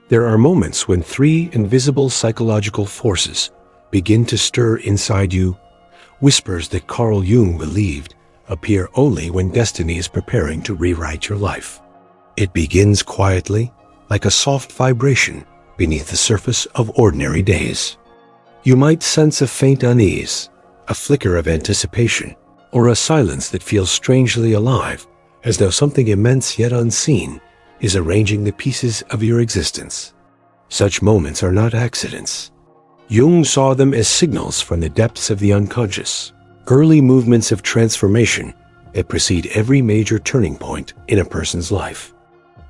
There are moments when three invisible psychological forces begin to stir inside you. Whispers that Carl Jung believed appear only when destiny is preparing to rewrite your life. It begins quietly, like a soft vibration beneath the surface of ordinary days. You might sense a faint unease, a flicker of anticipation, or a silence that feels strangely alive, as though something immense yet unseen is arranging the pieces of your existence. Such moments are not accidents. Jung saw them as signals from the depths of the unconscious, early movements of transformation that precede every major turning point in a person's life.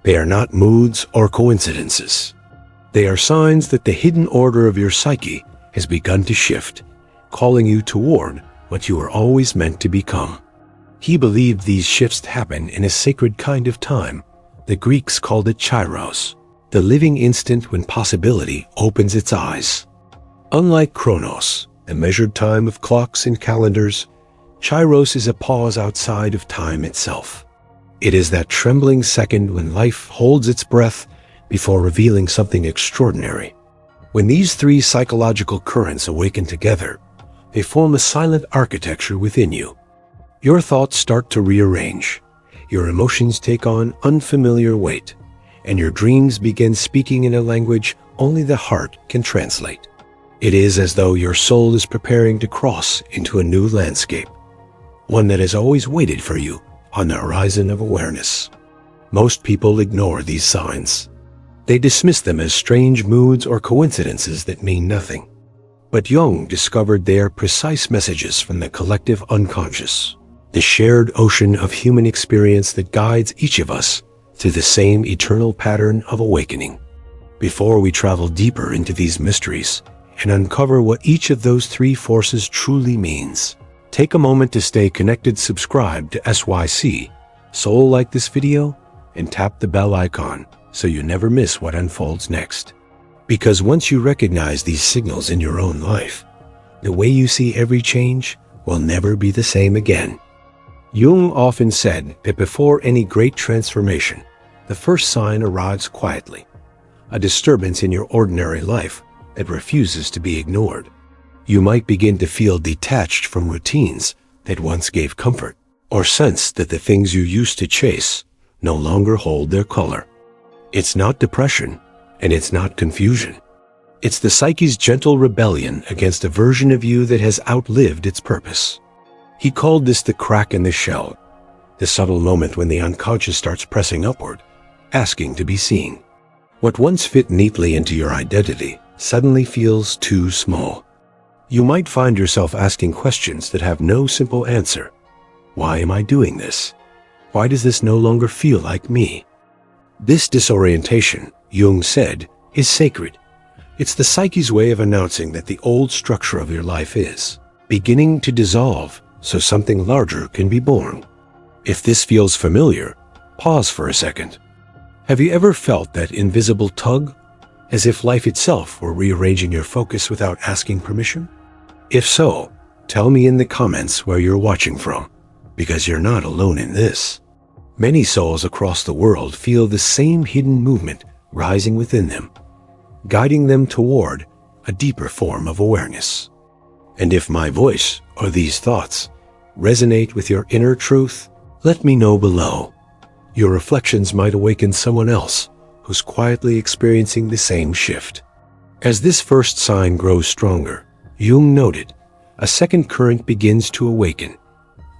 They are not moods or coincidences. They are signs that the hidden order of your psyche has begun to shift, calling you toward what you were always meant to become. He believed these shifts happen in a sacred kind of time. The Greeks called it kairos, the living instant when possibility opens its eyes. Unlike chronos, the measured time of clocks and calendars, kairos is a pause outside of time itself. It is that trembling second when life holds its breath before revealing something extraordinary. When these three psychological currents awaken together, they form a silent architecture within you. Your thoughts start to rearrange, your emotions take on unfamiliar weight, and your dreams begin speaking in a language only the heart can translate. It is as though your soul is preparing to cross into a new landscape, one that has always waited for you on the horizon of awareness. Most people ignore these signs. They dismiss them as strange moods or coincidences that mean nothing. But Jung discovered they are precise messages from the collective unconscious, the shared ocean of human experience that guides each of us through the same eternal pattern of awakening. Before we travel deeper into these mysteries and uncover what each of those three forces truly means, take a moment to stay connected. Subscribe to SYC Soul, like this video, and tap the bell icon so you never miss what unfolds next. Because once you recognize these signals in your own life, the way you see every change will never be the same again. Jung often said that before any great transformation, the first sign arrives quietly, a disturbance in your ordinary life that refuses to be ignored. You might begin to feel detached from routines that once gave comfort, or sense that the things you used to chase no longer hold their color. It's not depression, and it's not confusion. It's the psyche's gentle rebellion against a version of you that has outlived its purpose. He called this the crack in the shell, the subtle moment when the unconscious starts pressing upward, asking to be seen. What once fit neatly into your identity suddenly feels too small. You might find yourself asking questions that have no simple answer. Why am I doing this? Why does this no longer feel like me? This disorientation, Jung said, is sacred. It's the psyche's way of announcing that the old structure of your life is beginning to dissolve so something larger can be born. If this feels familiar, pause for a second. Have you ever felt that invisible tug, as if life itself were rearranging your focus without asking permission? If so, tell me in the comments where you're watching from, because you're not alone in this. Many souls across the world feel the same hidden movement rising within them, guiding them toward a deeper form of awareness. And if my voice or these thoughts resonate with your inner truth, let me know below. Your reflections might awaken someone else who's quietly experiencing the same shift. As this first sign grows stronger, Jung noted, a second current begins to awaken,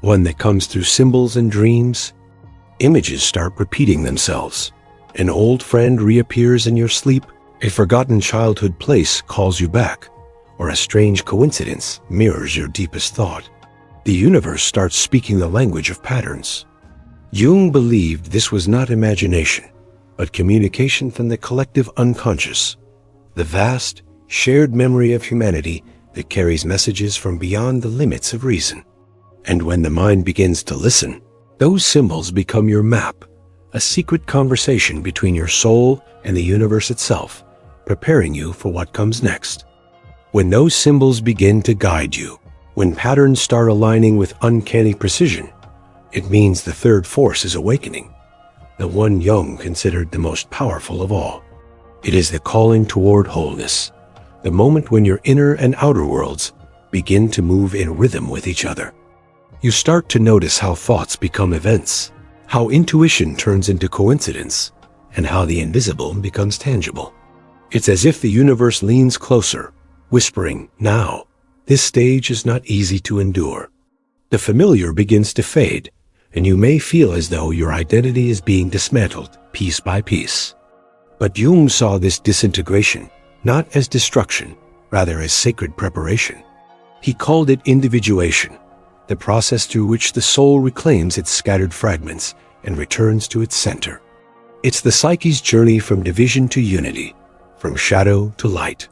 one that comes through symbols and dreams. Images start repeating themselves. An old friend reappears in your sleep, a forgotten childhood place calls you back, or a strange coincidence mirrors your deepest thought. The universe starts speaking the language of patterns. Jung believed this was not imagination, but communication from the collective unconscious, the vast, shared memory of humanity that carries messages from beyond the limits of reason. And when the mind begins to listen, those symbols become your map, a secret conversation between your soul and the universe itself, preparing you for what comes next. When those symbols begin to guide you, when patterns start aligning with uncanny precision, it means the third force is awakening, the one Jung considered the most powerful of all. It is the calling toward wholeness, the moment when your inner and outer worlds begin to move in rhythm with each other. You start to notice how thoughts become events, how intuition turns into coincidence, and how the invisible becomes tangible. It's as if the universe leans closer, whispering, "Now, this stage is not easy to endure." The familiar begins to fade, and you may feel as though your identity is being dismantled piece by piece. But Jung saw this disintegration not as destruction, rather as sacred preparation. He called it individuation, the process through which the soul reclaims its scattered fragments and returns to its center. It's the psyche's journey from division to unity, from shadow to light.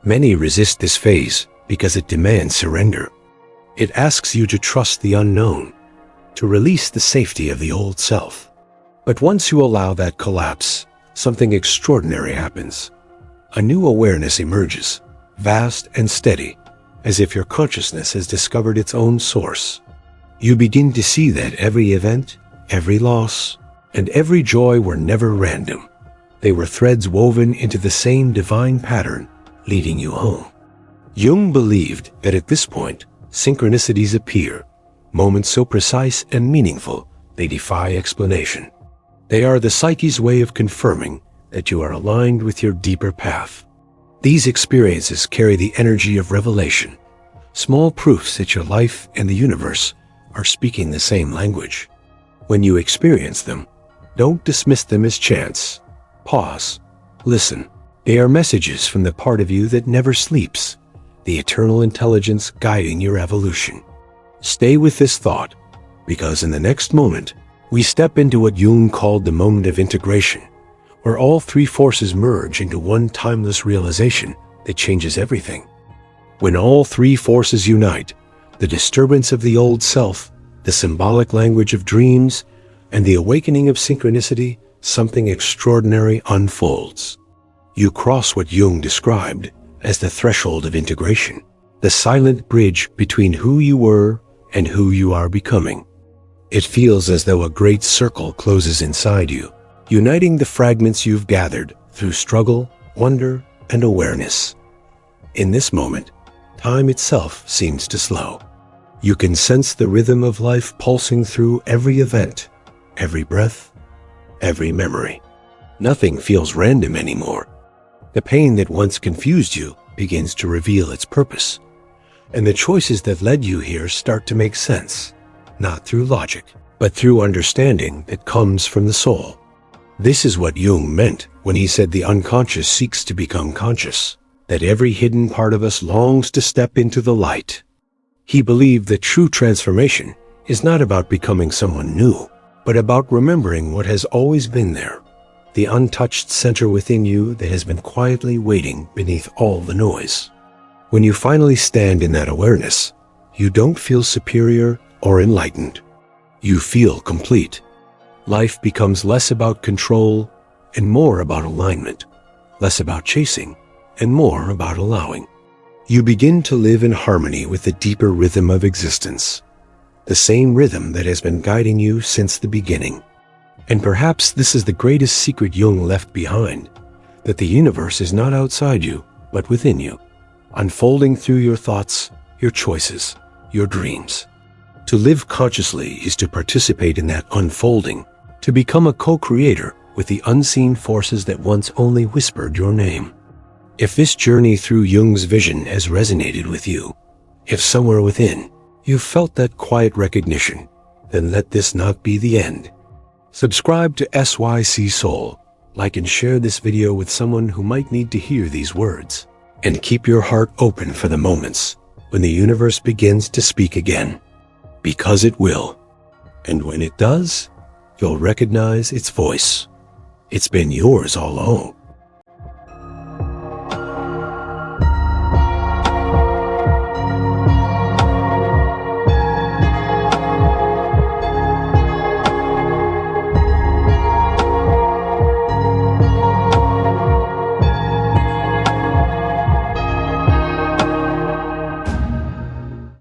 Many resist this phase because it demands surrender. It asks you to trust the unknown, to release the safety of the old self. But once you allow that collapse, something extraordinary happens. A new awareness emerges, vast and steady, as if your consciousness has discovered its own source. You begin to see that every event, every loss, and every joy were never random. They were threads woven into the same divine pattern, leading you home. Jung believed that at this point, synchronicities appear, moments so precise and meaningful they defy explanation. They are the psyche's way of confirming that you are aligned with your deeper path. These experiences carry the energy of revelation, small proofs that your life and the universe are speaking the same language. When you experience them, don't dismiss them as chance. Pause. Listen. They are messages from the part of you that never sleeps, the eternal intelligence guiding your evolution. Stay with this thought, because in the next moment, we step into what Jung called the moment of integration, where all three forces merge into one timeless realization that changes everything. When all three forces unite, the disturbance of the old self, the symbolic language of dreams, and the awakening of synchronicity, something extraordinary unfolds. You cross what Jung described as the threshold of integration, the silent bridge between who you were and who you are becoming. It feels as though a great circle closes inside you, uniting the fragments you've gathered through struggle, wonder, and awareness. In this moment, time itself seems to slow. You can sense the rhythm of life pulsing through every event, every breath, every memory. Nothing feels random anymore. The pain that once confused you begins to reveal its purpose, and the choices that led you here start to make sense, not through logic, but through understanding that comes from the soul. This is what Jung meant when he said the unconscious seeks to become conscious, that every hidden part of us longs to step into the light. He believed that true transformation is not about becoming someone new, but about remembering what has always been there, the untouched center within you that has been quietly waiting beneath all the noise. When you finally stand in that awareness, you don't feel superior or enlightened. You feel complete. Life becomes less about control and more about alignment, less about chasing and more about allowing. You begin to live in harmony with the deeper rhythm of existence, the same rhythm that has been guiding you since the beginning. And perhaps this is the greatest secret Jung left behind, that the universe is not outside you, but within you, unfolding through your thoughts, your choices, your dreams. To live consciously is to participate in that unfolding, to become a co-creator with the unseen forces that once only whispered your name. If this journey through Jung's vision has resonated with you, if somewhere within you've felt that quiet recognition, then let this not be the end. Subscribe to SYC Soul, like and share this video with someone who might need to hear these words, and keep your heart open for the moments when the universe begins to speak again, because it will. And when it does, you'll recognize its voice. It's been yours all along.